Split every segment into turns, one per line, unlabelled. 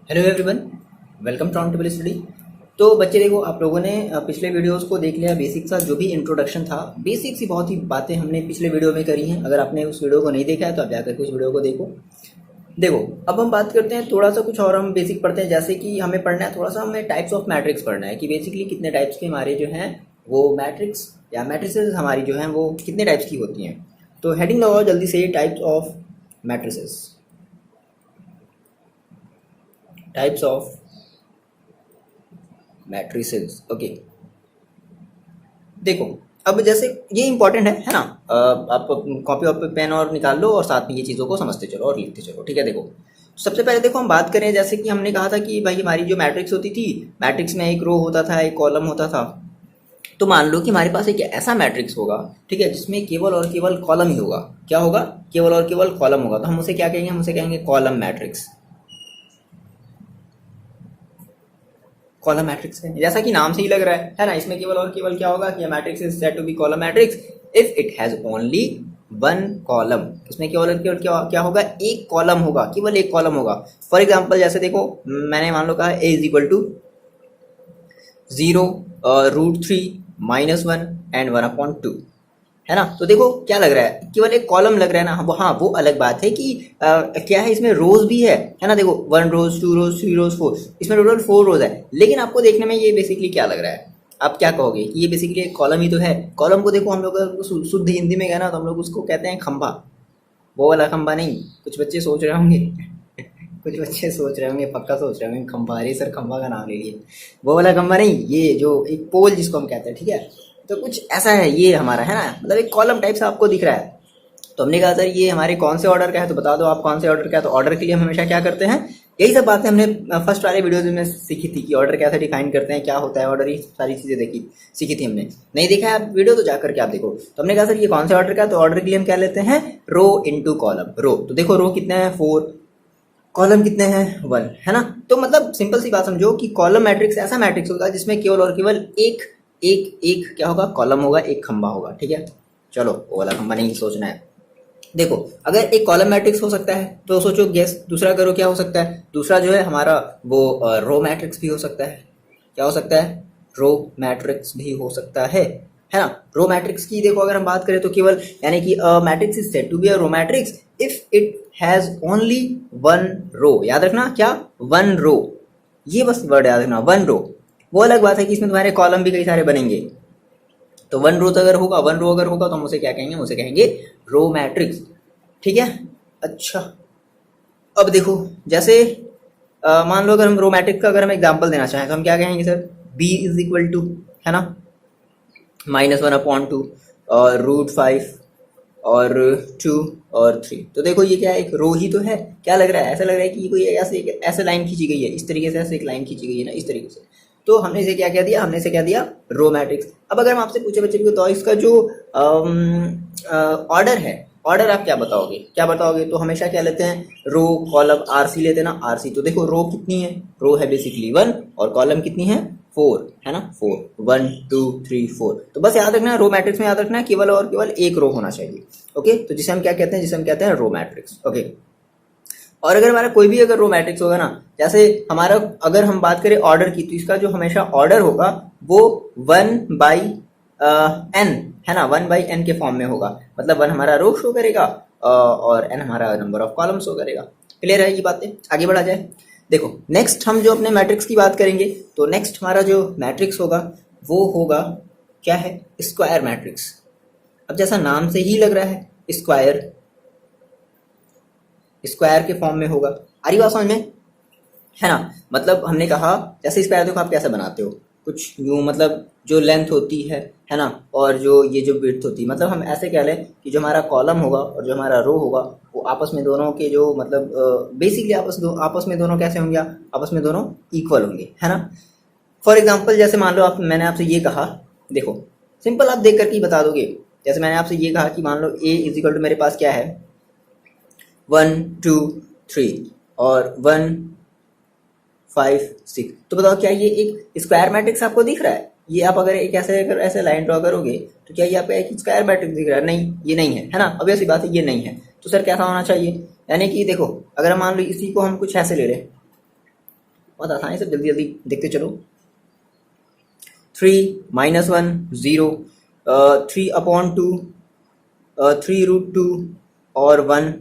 Hello everyone, welcome to table study. तो बच्चे देखो, आप लोगों ने पिछले वीडियोस को देख लिया। बेसिक सा जो भी इंट्रोडक्शन था, बेसिक सी बहुत ही बातें हमने पिछले वीडियो में करी हैं। अगर आपने उस वीडियो को नहीं देखा है तो आप जाकर के उस वीडियो को देखो। देखो, अब हम बात करते हैं थोड़ा सा कुछ और, हम बेसिक पढ़ते हैं। जैसे कि हमें पढ़ना है थोड़ा सा, हमें टाइप्स ऑफ मैट्रिक्स पढ़ना है कि बेसिकली कितने टाइप्स के हमारे जो हैं वो मैट्रिक्स या मैट्रिसेस हमारी जो हैं वो कितने टाइप्स की होती हैं। तो हेडिंग लगाओ जल्दी से, types of matrices, types of matrices. Okay, देखो अब जैसे ये इंपॉर्टेंट है ना। आप कॉपी ऑफ पेन और निकाल लो और साथ में ये चीज़ों को समझते चलो और लिखते चलो, ठीक है। देखो, सबसे पहले देखो हम बात करें, जैसे कि हमने कहा था कि भाई हमारी जो मैट्रिक्स होती थी, मैट्रिक्स में एक रो होता था, एक कॉलम होता था। तो मान लो कि हमारे पास एक ऐसा मैट्रिक्स होगा, ठीक है, जिसमें केवल और केवल कॉलम ही होगा। क्या होगा? केवल और केवल कॉलम होगा। तो हम उसे क्या कहेंगे? हम उसे कहेंगे कॉलम मैट्रिक्स। कॉलम मैट्रिक्स है, जैसा कि नाम से ही लग रहा है ना। इसमें केवल और केवल क्या होगा कि matrix is said to be column matrix if it has only one column. इसमें केवल और केवल क्या होगा? एक कॉलम होगा, केवल एक कॉलम होगा। फॉर एग्जाम्पल जैसे देखो, मैंने मान लो कहा ए इज इक्वल टू 0√3 -1 एंड 1/2, है ना। तो देखो क्या लग रहा है, केवल एक कॉलम लग रहा है ना। हाँ, वो अलग बात है कि क्या है, इसमें रोज भी है ना। देखो 1 रोज, 2 रोज, 3 रोज, 4, इसमें टोटल 4 रोज है। लेकिन आपको देखने में ये बेसिकली क्या लग रहा है? आप क्या कहोगे कि ये बेसिकली एक कॉलम ही तो है। कॉलम को देखो, हम लोग अगर शुद्ध हिंदी में कहना तो हम लोग उसको कहते हैं खंभा। वो वाला खंभा नहीं। कुछ बच्चे सोच रहे होंगे कुछ बच्चे सोच रहे होंगे, पक्का सोच रहे होंगे खंभा, अरे सर खंभा का नाम ले लिए। वो वाला खंभा नहीं, ये जो एक पोल जिसको हम कहते हैं, ठीक है। तो कुछ ऐसा है ये हमारा, है ना, मतलब एक कॉलम टाइप से आपको दिख रहा है। तो हमने कहा सर ये हमारे कौन से ऑर्डर का है, तो बता दो आप कौन से ऑर्डर का है। तो ऑर्डर के लिए हम हमेशा क्या करते हैं? यही सब बातें हमने फर्स्ट वाले वीडियोज में सीखी थी कि ऑर्डर कैसे डिफाइन करते हैं, क्या होता है ऑर्डर, ये सारी चीजें सीखी थी हमने। नहीं देखा है आप वीडियो तो जाकर के आप देखो। तो हमने कहा सर ये कौन से ऑर्डर का है, तो ऑर्डर के लिए हम क्या लेते हैं? Rho into column. रो, तो देखो रो कितने हैं? 4, कॉलम कितने हैं? 1, है ना। तो मतलब सिंपल सी बात समझो कि कॉलम मैट्रिक्स ऐसा मैट्रिक्स होगा जिसमें केवल और केवल एक एक एक क्या होगा? कॉलम होगा, एक खंबा होगा, ठीक है। चलो वो वाला खंबा नहीं सोचना है। देखो, अगर एक कॉलम मैट्रिक्स हो सकता है तो सोचो गेस, दूसरा करो क्या हो सकता है? दूसरा जो है हमारा वो रो मैट्रिक्स भी हो सकता है। क्या हो सकता है? रो मैट्रिक्स भी हो सकता है ना। रो मैट्रिक्स की देखो अगर हम बात करें तो केवल, यानी कि matrix is said to be a row matrix if it has only one row. याद रखना, क्या? वन रो, ये बस वर्ड याद रखना, वन रो। वो अलग बात है कि इसमें तुम्हारे कॉलम भी कई सारे बनेंगे। तो वन रो अगर होगा, तो हम उसे क्या कहेंगे? हम उसे कहेंगे रो मैट्रिक्स, ठीक है। अच्छा, अब देखो जैसे मान लो अगर हम रो मैट्रिक्स का अगर हम एग्जांपल देना चाहें तो हम क्या कहेंगे sir? B is equal to, है ना, -1/2 और √5 और 2 और 3। तो देखो ये क्या है? एक रो ही तो है। क्या लग रहा है? ऐसा लग रहा है कि कोई ऐसे लाइन खींची गई है, इस तरीके से ऐसे एक लाइन खींची गई है ना, इस तरीके से। तो हमने इसे क्या कह दिया? हमने इसे क्या दिया? Row matrix. अब अगर हम आपसे पूछे बच्चे को तो इसका जो ऑर्डर है, ऑर्डर आप क्या बताओगे? तो हमेशा क्या लेते हैं? रो कॉलम आरसी लेते हैं ना, आरसी। तो देखो रो कितनी है? रो है बेसिकली 1 और कॉलम कितनी है? 4, है ना, 4, 1 2 3 4। तो बस याद रखना, रो मैट्रिक्स में याद रखना केवल और केवल एक रो होना चाहिए। ओके, तो जिसे हम क्या कहते हैं? जिसे हम कहते हैं रो मैट्रिक्स। ओके, और अगर हमारा कोई भी अगर रो मैट्रिक्स होगा ना, जैसे हमारा अगर हम बात करें ऑर्डर की, तो इसका जो हमेशा ऑर्डर होगा वो 1/n, है ना, 1/n के फॉर्म में होगा। मतलब 1 हमारा रो शो करेगा और n हमारा नंबर ऑफ कॉलम शो करेगा। क्लियर है ये बातें? आगे बढ़ा जाए। देखो नेक्स्ट हम जो अपने मैट्रिक्स की बात करेंगे, तो नेक्स्ट हमारा जो मैट्रिक्स होगा वो होगा क्या है? Square matrix. अब जैसा नाम से ही लग रहा है, स्क्वायर, स्क्वायर के फॉर्म में होगा। आ रही बात समझ में, है ना। मतलब हमने कहा जैसे स्क्वायर देखो आप कैसे बनाते हो, कुछ यूं, मतलब जो लेंथ होती है ना, और जो ये जो विड्थ होती है, मतलब हम ऐसे कह लें कि जो हमारा कॉलम होगा और जो हमारा रो होगा वो आपस में दोनों के जो मतलब बेसिकली आपस में दोनों कैसे होंगे? आपस में दोनों इक्वल होंगे, है ना। फॉर एग्जाम्पल जैसे मान लो मैंने आपसे ये कहा, देखो सिंपल आप देख करके ही बता दोगे। जैसे मैंने आपसे ये कहा कि मान लो ए इज इक्वल टू मेरे पास क्या है? 1 2 3 और 1 5 6। तो बताओ क्या ये एक स्क्वायर मैट्रिक्स आपको दिख रहा है? ये आप अगर एक ऐसे लाइन ड्रॉ करोगे तो क्या ये आपको एक स्क्वायर मैट्रिक्स दिख रहा है? नहीं, ये नहीं है ना। अब ऐसी बात है, ये नहीं है। तो सर कैसा होना चाहिए? यानी कि देखो अगर मान लो इसी को हम कुछ ऐसे ले लें, बहुत आसानी से जल्दी जल्दी देखते चलो। 3 -1 0, 3/2, 3√2 और 1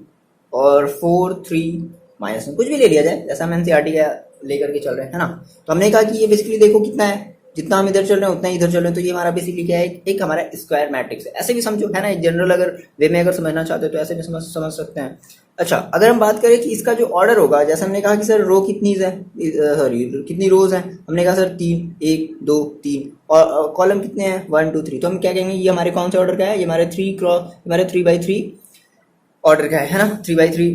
और 4 3 -1, कुछ भी ले लिया जाए, जैसा हम एनसीईआरटी का लेकर के चल रहे हैं, है ना। तो हमने कहा कि ये बेसिकली देखो कितना है, जितना हम इधर चल रहे हैं उतना ही इधर चल रहे हैं, तो ये हमारा बेसिकली क्या है, एक हमारा स्क्वायर मैट्रिक्स है। ऐसे भी समझो, है ना, जनरल अगर वे में अगर समझना चाहते हो तो ऐसे भी समझ सकते हैं। अच्छा, अगर हम बात करें कि इसका जो ऑर्डर होगा, जैसे हमने कहा कि सर रो कितनी है, सॉरी कितनी रोज है, हमने कहा सर 3, 1 2 3, और कॉलम कितने हैं 1 2 3, तो हम क्या कहेंगे, ये हमारे कौन से ऑर्डर का है, ये हमारे 3x3 ऑर्डर का है ना, 3x3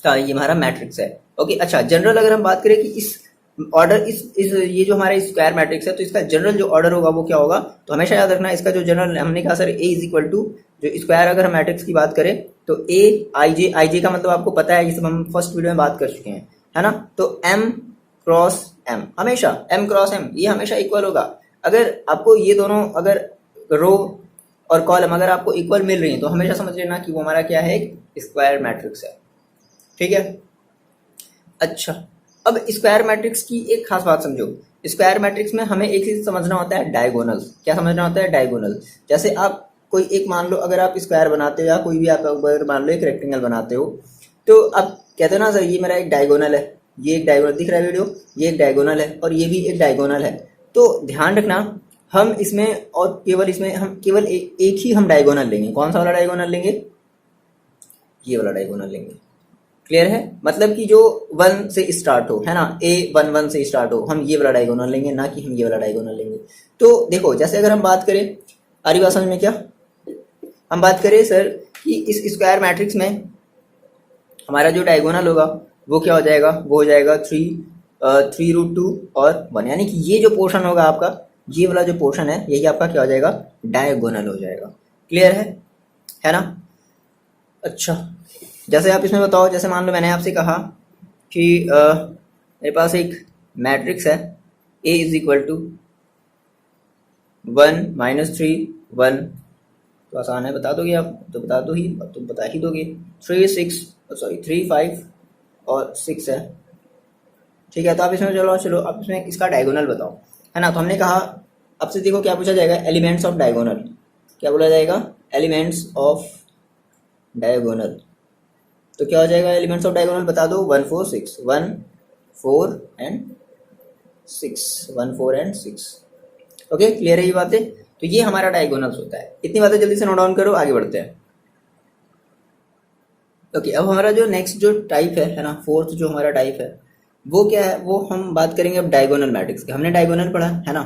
का ये हमारा मैट्रिक्स है। ओके, अच्छा, जनरल अगर हम बात करें कि इस ऑर्डर इस ये जो हमारा स्क्वायर मैट्रिक्स है, तो इसका जनरल जो ऑर्डर होगा वो क्या होगा, तो हमेशा याद रखना इसका जो जनरल, हमने कहा sir A is equal to, जो स्क्वायर अगर हम मैट्रिक्स की बात करें तो ए आई जे का मतलब आपको पता है, ये सब हम फर्स्ट वीडियो में बात कर चुके हैं, है ना। तो m क्रॉस m, हमेशा m क्रॉस m ये हमेशा इक्वल होगा। अगर आपको ये दोनों, अगर रो और कॉलम अगर आपको इक्वल मिल रही है तो हमेशा समझ लेना कि वो हमारा क्या है, एक स्क्वायर मैट्रिक्स है, ठीक है। अच्छा, अब स्क्वायर मैट्रिक्स की एक खास बात समझो, स्क्वायर मैट्रिक्स में हमें एक चीज समझना होता है, डायगोनल। क्या समझना होता है, डायगोनल। जैसे आप कोई एक, मान लो अगर आप स्क्वायर बनाते हो या कोई भी आप अगर मान लो एक रेक्टेंगल बनाते हो, तो आप कहते हो ना सर ये मेरा एक डायगोनल है, ये एक डायगोनल दिख रहा है वीडियो, ये एक डायगोनल है और ये भी एक डायगोनल है। तो ध्यान रखना, हम इसमें और केवल इसमें हम केवल एक ही हम डायगोनल लेंगे। कौन सा वाला डायगोनल लेंगे, ये वाला डायगोनल लेंगे। क्लियर है, मतलब कि जो 1 से स्टार्ट हो, है ना, A11 से स्टार्ट हो, हम ये वाला डायगोनल लेंगे, ना कि हम ये वाला डायगोनल लेंगे। तो देखो, जैसे अगर हम बात करें, आ रही बात समझ में क्या, हम बात करें सर कि इस स्क्वायर मैट्रिक्स में हमारा जो डायगोनल होगा वो क्या हो जाएगा, वो हो जाएगा 3√2 और 1, यानी कि ये जो पोर्शन होगा आपका, ये वाला जो पोर्शन है, यही आपका क्या हो जाएगा, डायगोनल हो जाएगा। क्लियर है ना। अच्छा, जैसे आप इसमें बताओ, जैसे मान लो मैंने आपसे कहा कि मेरे पास एक मैट्रिक्स है, A इज इक्वल टू 1 -3 1, तो आसान है, बता दोगे आप, तो बता ही दोगे। 3 5 और 6 है, ठीक है। तो आप इसमें चलो आप इसमें इसका डायगोनल बताओ, है ना। तो हमने कहा, आपसे देखो क्या पूछा जाएगा, एलिमेंट्स ऑफ डायगोनल, क्या बोला जाएगा, एलिमेंट्स ऑफ डायगोनल। तो क्या हो जाएगा, एलिमेंट्स ऑफ डायगोनल बता दो, 1 4 6, 1 4 एंड 6, 1 4 एंड 6। ओके, क्लियर है ये बातें। तो ये हमारा डायगोनल्स होता है। इतनी बातें जल्दी से नोट डाउन करो, आगे बढ़ते हैं। ओके, अब हमारा जो नेक्स्ट जो टाइप है ना, फोर्थ जो हमारा टाइप है वो क्या है, वो हम बात करेंगे अब डायगोनल मैट्रिक्स की। हमने डायगोनल पढ़ा है ना,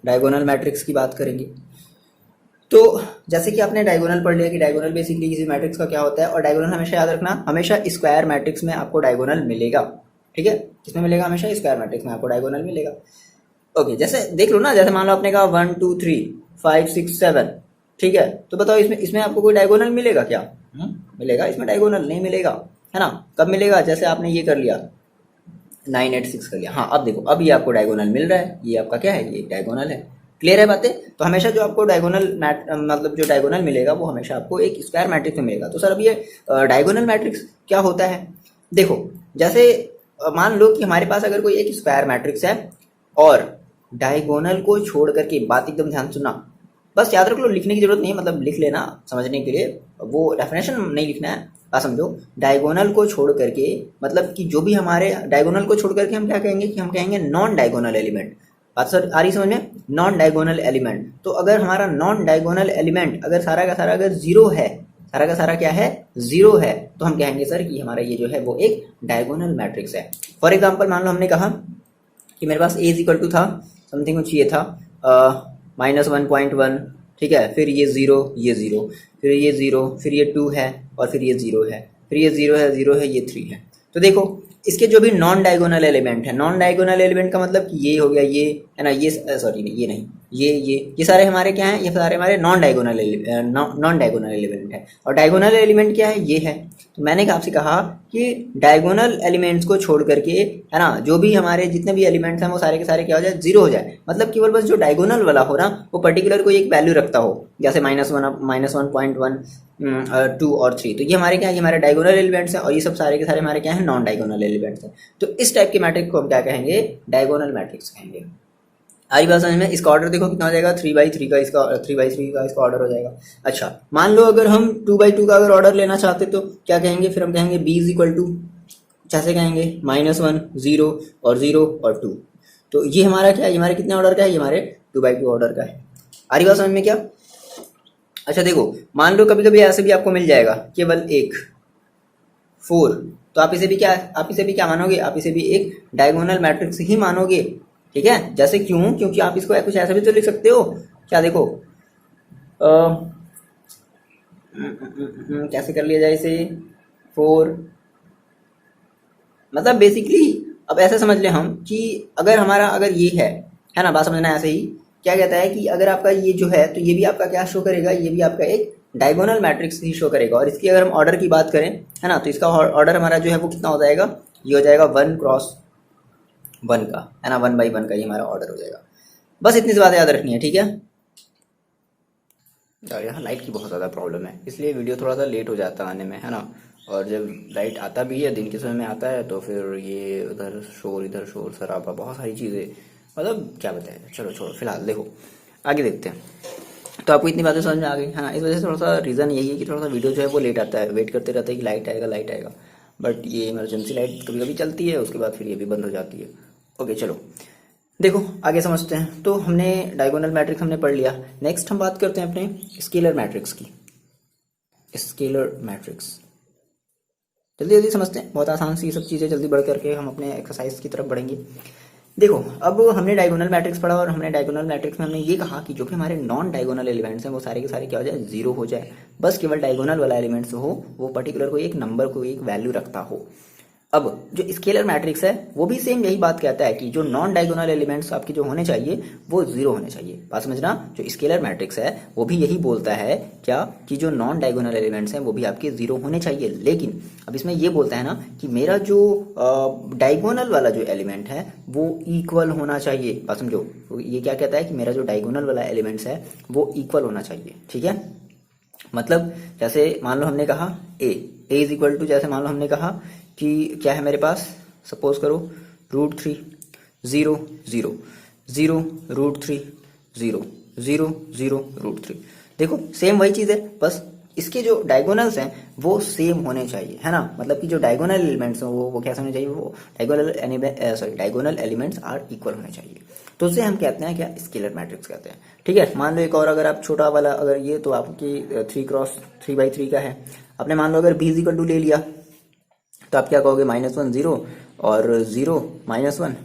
डायगोनल मैट्रिक्स की बात करेंगे। तो जैसे कि आपने डायगोनल पढ़ लिया कि डायगोनल बेसिकली किसी मैट्रिक्स का क्या होता है, और डायगोनल हमेशा याद रखना, हमेशा स्क्वायर मैट्रिक्स में आपको डायगोनल मिलेगा, ठीक है। किसमें मिलेगा, हमेशा स्क्वायर मैट्रिक्स में आपको डायगोनल मिलेगा। ओके, जैसे देख लो ना, जैसे मान लो आपने कहा 1 2 3 5 6 7, ठीक है। तो बताओ इसमें आपको कोई डायगोनल मिलेगा क्या, मिलेगा, इसमें डायगोनल नहीं मिलेगा, है ना। कब मिलेगा, जैसे आपने ये कर लिया 9 8 6 कर लिया, हाँ अब देखो, अब ये आपको डायगोनल मिल रहा है, ये आपका क्या है, ये डायगोनल है। क्लियर है बातें। तो हमेशा जो आपको डायगोनल मतलब जो डायगोनल मिलेगा वो हमेशा आपको एक स्क्वायर मैट्रिक्स में मिलेगा। तो सर अब ये डायगोनल मैट्रिक्स क्या होता है, देखो जैसे मान लो कि हमारे पास अगर कोई एक स्क्वायर मैट्रिक्स है और डायगोनल को छोड़ करके, बात एकदम ध्यान सुनना, बस याद रख लो, लिखने की जरूरत नहीं है, मतलब लिख लेना समझने के लिए, वो डेफिनेशन नहीं लिखना है, बात समझो। डायगोनल को छोड़ करके, मतलब कि जो भी हमारे डायगोनल को छोड़ करके हम क्या कहेंगे, कि हम कहेंगे नॉन डायगोनल एलिमेंट। बात सर आ रही समझ में, नॉन डायगोनल एलिमेंट। तो अगर हमारा नॉन डायगोनल एलिमेंट अगर सारा का सारा अगर जीरो है, सारा का सारा क्या है, जीरो है, तो हम कहेंगे सर कि हमारा ये जो है वो एक डायगोनल मैट्रिक्स है। फॉर एग्जाम्पल मान लो हमने कहा कि मेरे पास A इज इक्वल टू था समथिंग, कुछ ये था -1.1, ठीक है, फिर ये 0, ये 0, फिर ये 0, फिर ये 2 है, और फिर ये 0 है, फिर ये 0 है, 0 है, ये 3 है। तो देखो इसके जो भी नॉन डायगोनल एलिमेंट है, नॉन डायगोनल एलिमेंट का मतलब कि ये हो गया, ये है ना, ये सॉरी ये नहीं, ये सारे हमारे क्या हैं, ये सारे हमारे नॉन डायगोनल एलिमेंट है। और डायगोनल एलिमेंट क्या है, ये है। तो मैंने आपसे कहा कि डायगोनल एलिमेंट्स को छोड़ करके, है ना, जो भी हमारे जितने भी एलिमेंट्स हैं वो सारे के सारे क्या हो जाए, जीरो हो जाए। मतलब केवल बस जो डायगोनल वाला हो ना वो पर्टिकुलर कोई एक वैल्यू रखता हो, जैसे -1, -1.1, 2 और 3। तो ये हमारे क्या है, ये हमारे डायगोनल एलिमेंट्स हैं, और ये सब सारे के सारे हमारे क्या है, नॉन डायगोनल एलिमेंट्स हैं। तो इस टाइप के मैट्रिक्स को हम क्या कहेंगे, डायगोनल मैट्रिक्स कहेंगे। आई बात समझ में। इसका ऑर्डर देखो कितना हो जाएगा, 3/3 का इसका 3/3 का इसका ऑर्डर हो जाएगा। अच्छा, मान लो अगर हम 2/2 का अगर ऑर्डर लेना चाहते तो क्या कहेंगे, फिर हम कहेंगे b इक्वल टू, कैसे कहेंगे, -1, 0 और 0 और 2। तो ये हमारा क्या है, ये हमारे कितने ऑर्डर का है, ये हमारे 2/2 ऑर्डर का है। आ रही बात समझ में क्या। अच्छा देखो, मान लो कभी कभी ऐसे भी आपको मिल जाएगा केवल एक 4, तो आप इसे भी क्या मानोगे, आप इसे भी एक डायगोनल मैट्रिक्स ही मानोगे। ठीक है, जैसे क्यों, क्योंकि आप इसको कुछ ऐसा भी तो लिख सकते हो, क्या देखो कैसे कर लिया जाए इसे, 4 मतलब बेसिकली अब ऐसे समझ ले हम कि अगर ये है ना, बात समझना ऐसे ही। क्या कहता है कि अगर आपका ये जो है, तो ये भी आपका क्या शो करेगा, ये भी आपका एक डायगोनल मैट्रिक्स ही शो करेगा। और इसकी अगर हम ऑर्डर की बात करें, है ना, तो इसका ऑर्डर हमारा जो है वो कितना हो जाएगा, ये हो जाएगा 1 क्रॉस 1 का, है ना, 1/1 का ये हमारा ऑर्डर हो जाएगा। बस इतनी सी बात याद रखनी है, ठीक है। और यहाँ लाइट की बहुत ज़्यादा प्रॉब्लम है, इसलिए वीडियो थोड़ा सा लेट हो जाता है आने में, है ना। और जब लाइट आता भी है, दिन के समय में आता है, तो फिर ये उधर शोर शराबा, बहुत सारी चीज़ें, मतलब क्या बताएं। चलो छोड़ो, फिलहाल देखो आगे देखते हैं। तो आपको इतनी बातें समझ में आ गई, है ना। इस वजह से थोड़ा सा रीज़न यही है कि थोड़ा सा वीडियो जो है वो लेट आता है, वेट करते रहते हैं कि लाइट आएगा। बट ये इमरजेंसी लाइट कभी कभी चलती है, उसके बाद फिर ये भी बंद हो जाती है। ओके चलो देखो आगे समझते हैं। तो हमने डायगोनल मैट्रिक्स हमने पढ़ लिया। नेक्स्ट हम बात करते हैं अपने स्केलर मैट्रिक्स की। स्केलर मैट्रिक्स जल्दी जल्दी समझते हैं, बहुत आसान सी सब चीज़ें जल्दी बढ़ करके हम अपने एक्सरसाइज की तरफ बढ़ेंगे। देखो अब हमने डायगोनल मैट्रिक्स पढ़ा, और हमने डायगोनल मैट्रिक्स में हमने ये कहा कि जो कि हमारे नॉन डायगोनल एलिमेंट्स हैं वो सारे के सारे क्या हो जाए, जीरो हो जाए। बस केवल डायगोनल वाला एलिमेंट्स हो, वो पर्टिकुलर कोई एक नंबर को एक वैल्यू रखता हो। अब जो स्केलर मैट्रिक्स है वो भी सेम यही बात कहता है कि जो नॉन डायगोनल एलिमेंट्स आपके जो होने चाहिए वो जीरो होने चाहिए। बात समझना, जो स्केलर मैट्रिक्स है वो भी यही बोलता है क्या, कि जो नॉन डायगोनल एलिमेंट्स हैं वो भी आपके जीरो होने चाहिए। लेकिन अब इसमें ये बोलता है ना कि मेरा जो डायगोनल वाला जो एलिमेंट है वो इक्वल होना चाहिए। बात समझो, ये क्या कहता है कि मेरा जो डायगोनल वाला एलिमेंट्स है वो इक्वल होना चाहिए। ठीक है, मतलब जैसे मान लो हमने कहा ए इज इक्वल टू, जैसे मान लो हमने कहा कि क्या है मेरे पास, सपोज करो √3 0 0 0 √3 0 0 0 √3। देखो सेम वही चीज़ है, बस इसके जो डायगोनल्स हैं वो सेम होने चाहिए, है ना। मतलब कि जो डायगोनल एलिमेंट्स हैं वो कैसे होने चाहिए, वो डायगोनल एलिमेंट्स आर इक्वल होने चाहिए। तो उसे हम कहते हैं क्या, स्केलर मैट्रिक्स कहते हैं। ठीक है, मान लो एक और अगर आप छोटा वाला, अगर ये तो आपकी 3 क्रॉस 3/3 का है, आपने मान लो अगर b इक्वल टू ले लिया, तो आप क्या कहोगे, -1 0 और 0 -1।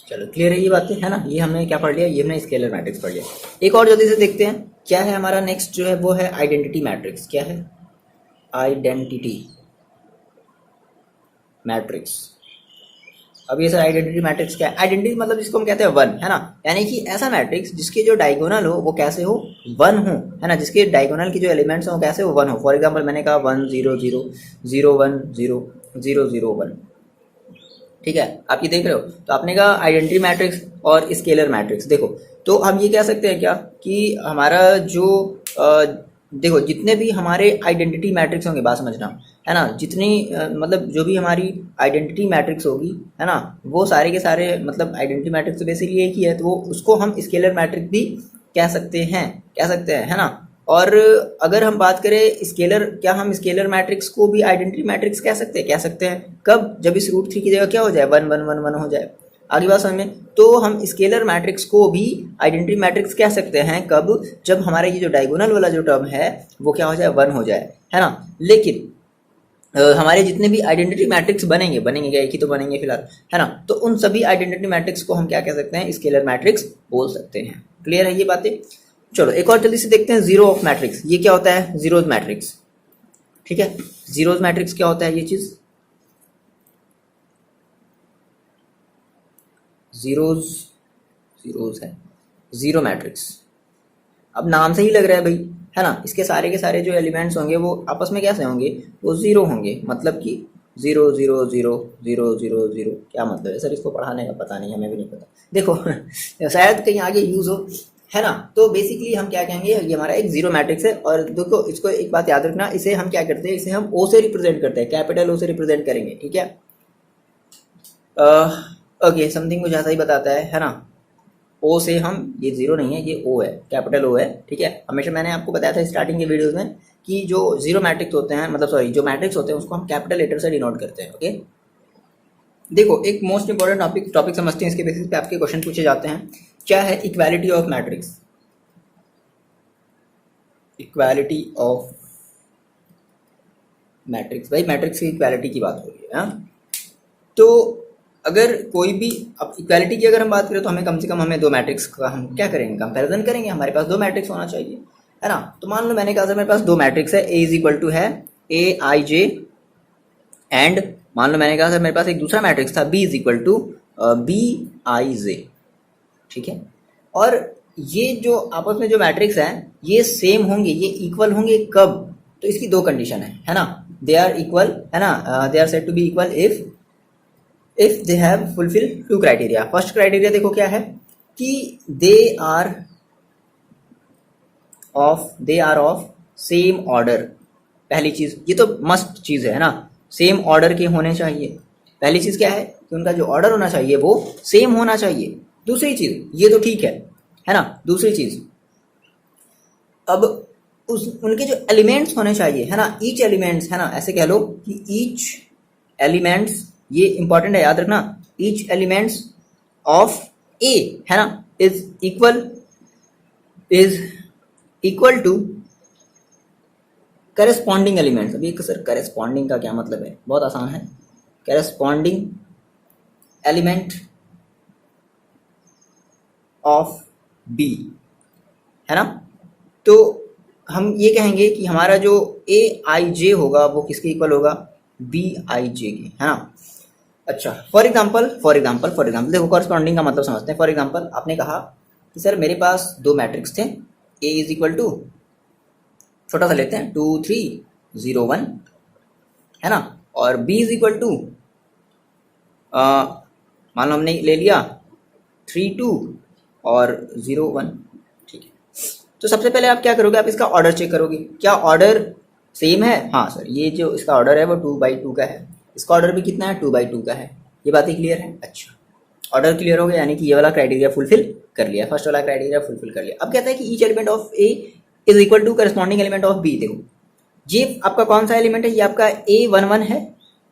चलो क्लियर है ये बातें, है ना। ये हमने क्या पढ़ लिया, ये हमने स्केलर मैट्रिक्स पढ़ लिया। एक और जल्दी से देखते हैं क्या है हमारा नेक्स्ट जो है वो है आइडेंटिटी मैट्रिक्स। क्या है, आइडेंटिटी मैट्रिक्स। अब ये सर आइडेंटिटी मैट्रिक्स क्या है, आइडेंटिटी मतलब जिसको हम कहते हैं 1, है ना। यानी कि ऐसा मैट्रिक्स जिसके जो डायगोनल हो वो कैसे हो, 1 हो, है ना। जिसके डायगोनल के जो एलिमेंट्स हो कैसे हो, 1 हो। फॉर एग्जांपल मैंने कहा 1 0 0 0 1 0 0 0 1। ठीक है, आप ये देख रहे हो। तो आपने कहा आइडेंटिटी मैट्रिक्स और स्केलर मैट्रिक्स। देखो तो हम ये कह सकते हैं क्या कि हमारा जो देखो जितने भी हमारे आइडेंटिटी मैट्रिक्स होंगे, बात समझना, है ना, जितनी मतलब जो भी हमारी आइडेंटिटी मैट्रिक्स होगी, है ना, वो सारे के सारे, मतलब आइडेंटिटी मैट्रिक्स तो बेसिकली एक ही है, तो वो उसको हम स्केलर मैट्रिक्स भी कह सकते हैं, है ना। और अगर हम बात करें स्केलर, क्या हम स्केलर मैट्रिक्स को भी आइडेंटिटी मैट्रिक्स कह सकते हैं कब, जब इस √3 की जगह क्या हो जाए, 1 1 1 1 हो जाए। आगे बात समझ में। तो हम स्केलर मैट्रिक्स को भी आइडेंटिटी मैट्रिक्स कह सकते हैं कब, जब हमारा ये जो डायगोनल वाला जो टर्म है वो क्या हो जाए, 1 हो जाए, है ना। लेकिन हमारे जितने भी आइडेंटिटी मैट्रिक्स बनेंगे क्या, एक ही तो बनेंगे फिलहाल, है ना। तो उन सभी आइडेंटिटी मैट्रिक्स को हम क्या कह सकते हैं, स्केलर मैट्रिक्स बोल सकते हैं। क्लियर है ये बातें। चलो एक और जल्दी से देखते हैं जीरो ऑफ मैट्रिक्स। ये क्या होता है, जीरोज मैट्रिक्स। ठीक है, जीरोज मैट्रिक्स क्या होता है ये चीज, जीरोज जीरोज है, जीरो मैट्रिक्स। अब नाम से ही लग रहा है भाई, है ना, इसके सारे के सारे जो एलिमेंट्स होंगे वो आपस में कैसे होंगे, वो जीरो होंगे, मतलब कि zero zero zero zero zero zero. क्या मतलब है सर इसको पढ़ाने का, पता नहीं, हमें भी नहीं पता। देखो शायद कहीं आगे यूज हो, है ना। तो बेसिकली हम क्या कहेंगे, ये हमारा एक जीरो मैट्रिक्स है। और देखो इसको एक बात याद रखना, इसे हम क्या करते हैं, इसे हम ओ से रिप्रेजेंट करते हैं, कैपिटल ओ से रिप्रेजेंट करेंगे, ठीक है। ओके, समथिंग कुछ ऐसा ही बताता है ना। ओ से हम, ये जीरो नहीं है, ये ओ है, कैपिटल ओ है, ठीक है। हमेशा मैंने आपको बताया था स्टार्टिंग के वीडियोस में कि जो जीरो मैट्रिक्स होते हैं, मतलब सॉरी, जो मैट्रिक्स होते हैं उसको हम कैपिटल लेटर से डिनोट करते हैं, ओके। देखो एक मोस्ट इंपॉर्टेंट टॉपिक समझते हैं, इसके बेसिस पे आपके क्वेश्चन पूछे जाते हैं। क्या है equality of matrix? Equality of matrix, भाई मैट्रिक्स की इक्वालिटी की बात हो रही है, हाँ? तो अगर कोई भी, अब इक्वालिटी की अगर हम बात करें तो हमें कम से कम, हमें दो मैट्रिक्स का हम क्या करेंगे, कंपैरिजन करेंगे। हमारे पास दो मैट्रिक्स होना चाहिए, है ना। तो मान लो मैंने कहा सर मेरे पास दो मैट्रिक्स है, ए इज इक्वल टू है ए आई जे, एंड मान लो मैंने कहा सर मेरे पास एक दूसरा मैट्रिक्स था B is equal to b i j, ठीक है। और ये जो आपस में जो मैट्रिक्स हैं ये सेम होंगे, ये इक्वल होंगे कब? तो इसकी दो कंडीशन है ना। दे आर इक्वल, है ना, they are said to be equal if they have fulfil two criteria. First criteria देखो क्या है कि they are of same order. पहली चीज, ये तो मस्ट चीज है ना, सेम ऑर्डर के होने चाहिए। पहली चीज क्या है कि उनका जो ऑर्डर होना चाहिए वो सेम होना चाहिए। दूसरी चीज, ये तो ठीक है ना। दूसरी चीज, अब उनके जो एलिमेंट्स होने चाहिए, है ना, ईच एलिमेंट्स, है ना, ऐसे कह लो कि ईच एलिमेंट्स, ये इंपॉर्टेंट है याद रखना, ईच एलिमेंट्स ऑफ ए, है ना, is equal to corresponding elements. अभी सर करेस्पॉन्डिंग का क्या मतलब है, बहुत आसान है। करेस्पॉन्डिंग एलिमेंट ऑफ बी, है ना। तो हम ये कहेंगे कि हमारा जो ए आई जे होगा वो किसके इक्वल होगा, बी आई जे के, है ना। अच्छा, फॉर एग्जाम्पल देखो कॉरस्पॉन्डिंग का मतलब समझते हैं। फॉर एग्जाम्पल आपने कहा कि सर मेरे पास दो मैट्रिक्स थे, ए इज इक्वल टू, छोटा सा लेते हैं, 2 3 0 1, है ना, और बी इज इक्वल टू, मान लो हमने ले लिया 3 2 और 0 1, ठीक है। तो सबसे पहले आप क्या करोगे, आप इसका ऑर्डर चेक करोगे, क्या ऑर्डर सेम है? हाँ सर, ये जो इसका ऑर्डर है वो 2/2 का है, इसका ऑर्डर भी कितना है, 2/2 का है। ये बातें क्लियर है? अच्छा, ऑर्डर क्लियर हो गया, यानी कि ये वाला क्राइटेरिया फुलफिल कर लिया, फर्स्ट वाला क्राइटेरिया फुलफिल कर लिया। अब कहता है कि each element of A is equal to corresponding element of B. देखो ये आपका कौन सा एलिमेंट है, ये आपका A11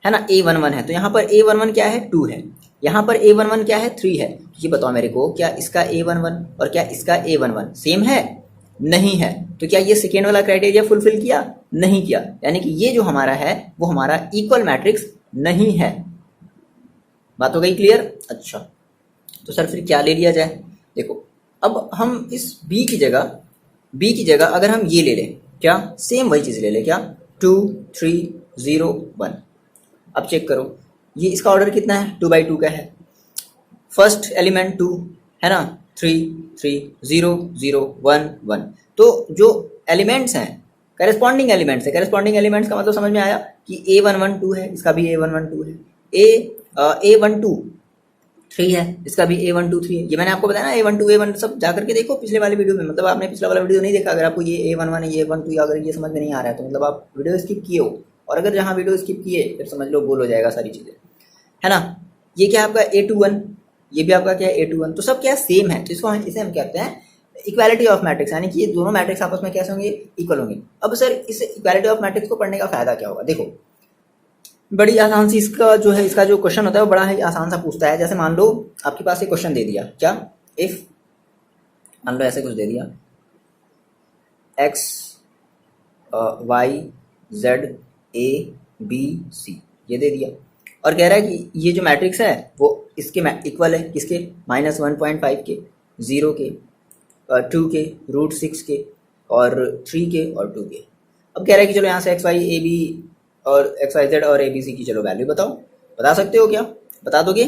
है ना, A11 है। तो यहाँ पर A11 क्या है, 2 है, यहाँ पर A11 क्या है, 3 है। तो ये बताओ मेरे को, क्या इसका A11 और क्या इसका A11 सेम है? नहीं है। तो क्या ये सेकेंड वाला क्राइटेरिया फुलफिल किया? नहीं किया, यानी कि ये जो हमारा है वो हमारा इक्वल मैट्रिक्स नहीं है। बात हो गई क्लियर? अच्छा, तो सर फिर क्या ले लिया जाए? देखो अब हम इस बी की जगह अगर हम ये ले लें, क्या सेम वही चीज ले लें, क्या 2 3 0 1। अब चेक करो, ये इसका ऑर्डर कितना है, 2/2 का है। फर्स्ट एलिमेंट 2 है ना, 3 3 0 0 1 1। तो जो एलिमेंट्स हैं करेस्पॉन्डिंग एलिमेंट्स है, करेस्पॉन्डिंग एलिमेंट्स का मतलब समझ में आया कि A11 2 है, इसका भी A11 2 है, A12 3 है, इसका भी A12 3 है। ये मैंने आपको बताया ना, A12 A1 सब जाकर के देखो पिछले वाले वीडियो में, मतलब आपने पिछला वाला वीडियो नहीं देखा, अगर आपको ये A11 है, ये A12, अगर ये समझ में नहीं आ रहा है तो मतलब आप वीडियो स्किप किए हो। और अगर जहाँ वीडियो स्किप किए फिर समझ लो गोल हो जाएगा सारी चीज़ें, है ना। ये क्या आपका A21, ये भी आपका क्या है A21, तो सब क्या सेम है। तो इसको इसे हम कहते हैं इक्वालिटी ऑफ मैट्रिक्स, यानी कि ये दोनों मैट्रिक्स आपस में कैसे होंगे, इक्वल होंगे। अब सर इस इक्वालिटी ऑफ मैट्रिक्स को पढ़ने का फायदा क्या होगा? देखो बड़ी आसान सी इसका जो क्वेश्चन होता है वो बड़ा ही आसान सा पूछता है। जैसे मान लो आपके पास एक क्वेश्चन दे दिया, क्या इफ, मान लो ऐसे कुछ दे दिया, x y z a b c, ये दे दिया, और कह रहा है कि ये जो मैट्रिक्स है वो इसके इक्वल है, किसके, -1.5 के, 0 के, 2 के, √6 के, और 3 के, और 2 के। अब कह रहा है कि चलो यहाँ से x y a b और XYZ और ABC की चलो वैल्यू बताओ। बता सकते हो क्या? बता दोगे?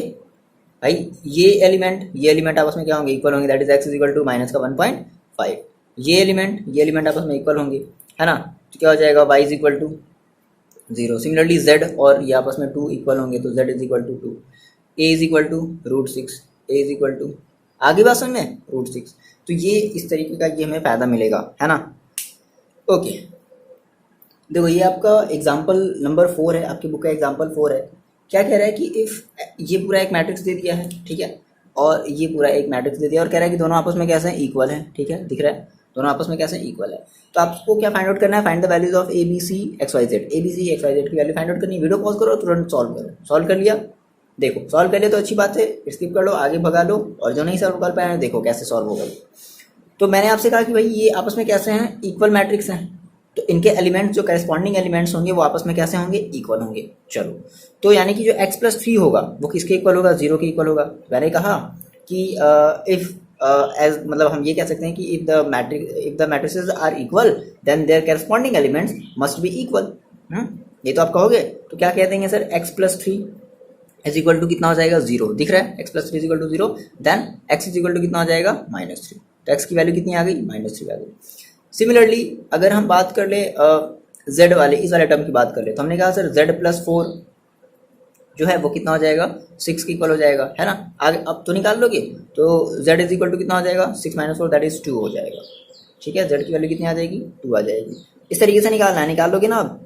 भाई ये एलिमेंट आपस में क्या होंगे, इक्वल होंगे, that is x is equal to minus का 1.5। ये एलिमेंट आपस में इक्वल होंगे, है ना, तो क्या हो जाएगा y is equal to 0। Similarly z और ये आपस में 2 इक्वल होंगे तो z is equal to 2, a is equal to √6, a is equal to आगे बात समझ में √6। तो ये इस तरीके का ये हमें फायदा मिलेगा, है ना। ओके देखो ये आपका एग्जाम्पल नंबर 4 है, आपकी बुक का एग्जाम्पल 4 है। क्या कह रहा है कि इफ ये पूरा एक मैट्रिक्स दे दिया है, ठीक है, और ये पूरा एक मैट्रिक्स दे दिया और कह रहा है कि दोनों आपस में कैसे हैं, इक्वल है, ठीक है, दिख रहा है दोनों आपस में कैसे इक्वल है। तो आपको क्या फाइंड आउट करना है, find the values of A B C X Y Z, की वैल्यू फाइंड आउट करनी है। वीडियो पॉज करो, तुरंत सॉल्व करो। सॉल्व कर लिया, देखो सॉल्व कर लिया तो अच्छी बात है, स्किप कर लो, आगे भगा लो, और जो नहीं सॉल्व कर पाए देखो कैसे सॉल्व होगा। तो मैंने आपसे कहा कि भाई ये आपस में कैसे हैं, इक्वल मैट्रिक्स हैं, तो इनके एलिमेंट्स जो करस्पॉन्डिंग एलिमेंट्स होंगे वो आपस में कैसे होंगे, इक्वल होंगे। चलो तो यानी कि जो x प्लस 3 होगा वो किसके इक्वल होगा, 0 के इक्वल होगा। मैंने कहा कि इफ एज मतलब हम ये कह सकते हैं कि if the matrices are equal then their corresponding elements must be equal. ये तो आप कहोगे, तो क्या कह देंगे sir, x plus 3 is equal to कितना हो जाएगा, 0, दिख रहा है, x plus 3 is equal to 0, then x is equal to कितना हो जाएगा, -3। तो x की वैल्यू कितनी आ गई, -3 आ गई। सिमिलरली अगर हम बात कर ले z वाले, इस वाले टर्म की बात कर ले, तो हमने कहा सर z प्लस 4 जो है वो कितना हो जाएगा, 6 के इक्वल हो जाएगा, है ना। आगे अब तो निकाल लोगे, तो z इज इक्वल टू कितना हो जाएगा, 6 - 4 दैट इज 2 हो जाएगा, ठीक है। z की वैल्यू कितनी आ जाएगी, 2 आ जाएगी। इस तरीके से निकालना है, निकाल लोगे ना आप,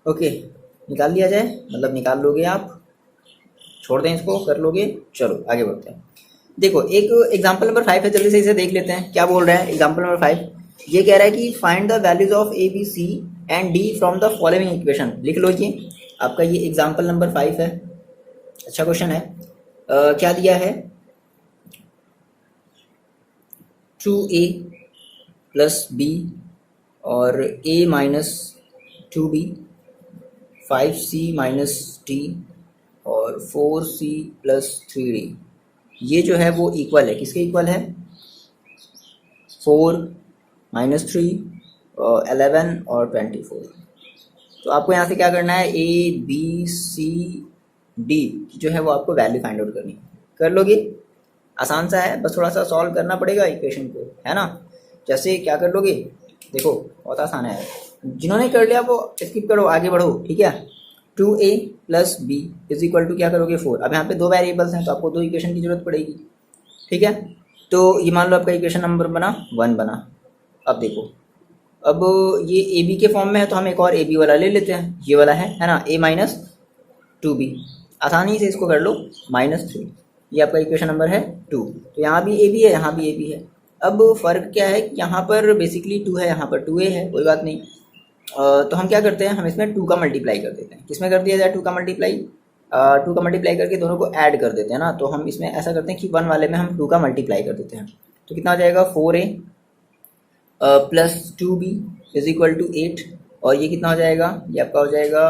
ओके निकाल लिया जाए, मतलब निकाल लोगे आप, छोड़ दें इसको, कर लोगे। चलो आगे बढ़ते हैं। देखो एक एग्जांपल नंबर 5 है, जल्दी से इसे देख लेते हैं क्या बोल रहा है। एग्जांपल नंबर 5 ये कह रहा है कि find the values of A B C and D from the following equation. लिख लो, ये आपका ये एग्जांपल नंबर 5 है, अच्छा क्वेश्चन है। क्या दिया है, 2a प्लस बी और a minus 2b, 5c minus D और 4c प्लस 3d। ये जो है वो इक्वल है, किसके इक्वल है, 4 - 3 11 और 24। तो आपको यहाँ से क्या करना है, ए बी सी डी जो है वो आपको वैल्यू फाइंड आउट करनी है। कर लोगे, आसान सा है, बस थोड़ा सा सॉल्व करना पड़ेगा इक्वेशन को, है ना। जैसे क्या कर लोगे, देखो बहुत आसान है, जिन्होंने कर लिया वो स्किप करो, आगे बढ़ो, ठीक है। 2a plus B is equal to क्या करोगे, 4। अब यहाँ पे 2 वेरिएबल्स हैं तो आपको 2 इक्वेशन की जरूरत पड़ेगी, ठीक है। तो ये मान लो आपका इक्वेशन नंबर बना 1 बना। अब देखो, अब ये ए बी के फॉर्म में है तो हम एक और ए बी वाला ले लेते हैं, ये वाला है ना, a माइनस 2b, आसानी से इसको कर लो, -3। ये आपका इक्वेशन नंबर है 2। तो यहाँ भी ए बी है, यहाँ भी ए बी है। अब फर्क क्या है, यहाँ पर बेसिकली 2 है, यहाँ पर 2a है, कोई बात नहीं। तो हम क्या करते हैं, हम इसमें 2 का मल्टीप्लाई कर देते हैं। किसमें कर दिया जाए 2 का मल्टीप्लाई, 2 का मल्टीप्लाई करके दोनों को ऐड कर देते हैं ना। तो हम इसमें ऐसा करते हैं कि 1 वाले में हम 2 का मल्टीप्लाई कर देते हैं। तो कितना हो जाएगा, 4a plus 2b is equal to 8, और ये कितना हो जाएगा, ये आपका हो जाएगा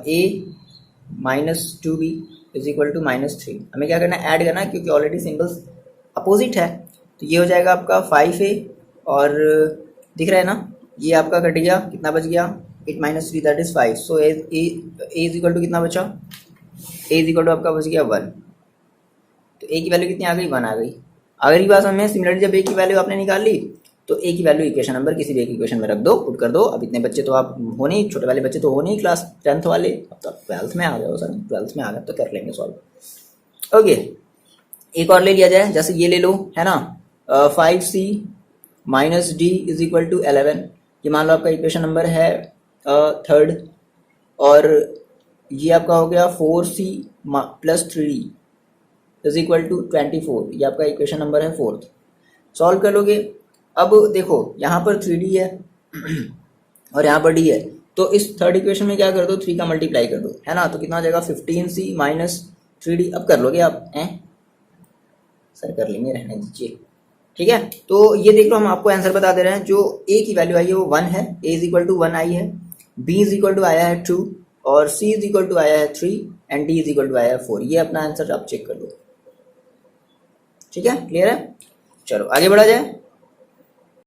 a minus 2b is equal to -3। हमें क्या करना है, ऐड करना है, क्योंकि ऑलरेडी सिंबल्स अपोजिट है। तो ये हो जाएगा आपका 5a, और दिख रहा है ना, ये आपका कट गया, कितना बच गया, 8 - 3 that is 5। So A is equal to कितना बचा, ए इज इक्वल टू आपका बच गया 1। तो ए की वैल्यू कितनी आ गई, 1 आ गई। अगर ये बात समझ में, सिमिलरली जब ए की वैल्यू आपने निकाल ली तो ए की वैल्यू इक्वेशन नंबर किसी भी एक इक्वेशन में रख दो, पुट कर दो। अब इतने बच्चे तो आप हो नहीं, छोटे वाले बच्चे तो हो नहीं, क्लास 10th वाले, अब तो 12th में आ गए हो सर, 12th में आ गए तो कर लेंगे सॉल्व। ओके एक और ले लिया जाए, जैसे ये ले लो, है ना, 5c minus D is equal to 11। ये मान लो आपका इक्वेशन नंबर है 3rd, और ये आपका हो गया 4c plus 3d is equal to 24। ये आपका इक्वेशन नंबर है 4th। सॉल्व कर लोगे। अब देखो यहाँ पर 3d है और यहाँ पर d है, तो इस 3rd इक्वेशन में क्या कर दो, 3 का मल्टीप्लाई कर दो, है ना। तो कितना हो जाएगा, 15c माइनस 3d। अब कर लोगे आप, हैं सर, कर लेंगे, रहने दीजिए, ठीक है। तो ये देख लो, हम आपको आंसर बता दे रहे हैं। जो a की वैल्यू आई है वो 1 है, a इज इक्वल टू 1 आई है, b इज इक्वल टू आया है 2, और c इज इक्वल टू आया है 3, and d is equal to आया है 4। ये अपना आंसर आप चेक कर लो, ठीक है, क्लियर है। चलो आगे बढ़ा जाए।